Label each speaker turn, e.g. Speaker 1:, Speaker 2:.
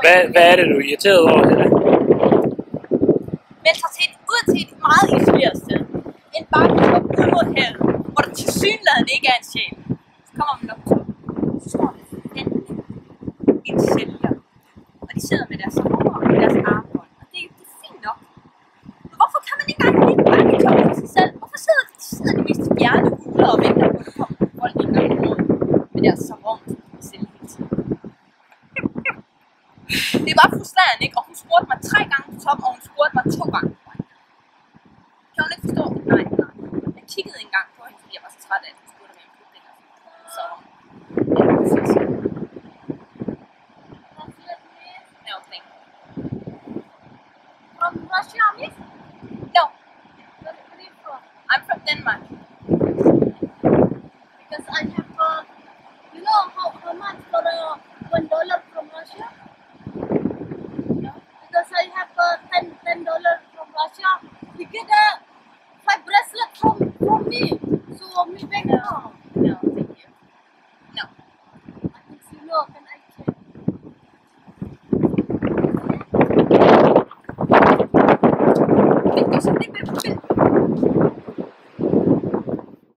Speaker 1: Hvad er det, du er irriteret over, Helle?
Speaker 2: Men tager ud til et meget isoleret sted. En bakketop ud mod havet, hvor der tilsyneladende ikke er en sjæl. Så kommer man op til. Så står der en sælger. Og de sidder med deres hår og deres armbånd. Og det er fint nok. Men hvorfor kan man ikke engang have en bakketop for sig selv? Hvorfor sidder de mest fjerne huler og venter på, at der kommer folk en gang om året med deres savon og sælger hele tiden? Det var frustrerende, ikke? Og hun spurgte mig 3 gange på top, og hun spurgte mig 2 gange på vej. Kan hun ikke forstå det? Nej. Jeg kiggede en gang på hende, fordi jeg var så træt af, at hun spurgte mig om det der. Så no, thank you. From Russia, miss? No. Where are you from? I'm from Denmark. Because I have, you know how much for $1 from Russia? Because I have $10 from Russia. You get a 5 bracelet from me. So me back now.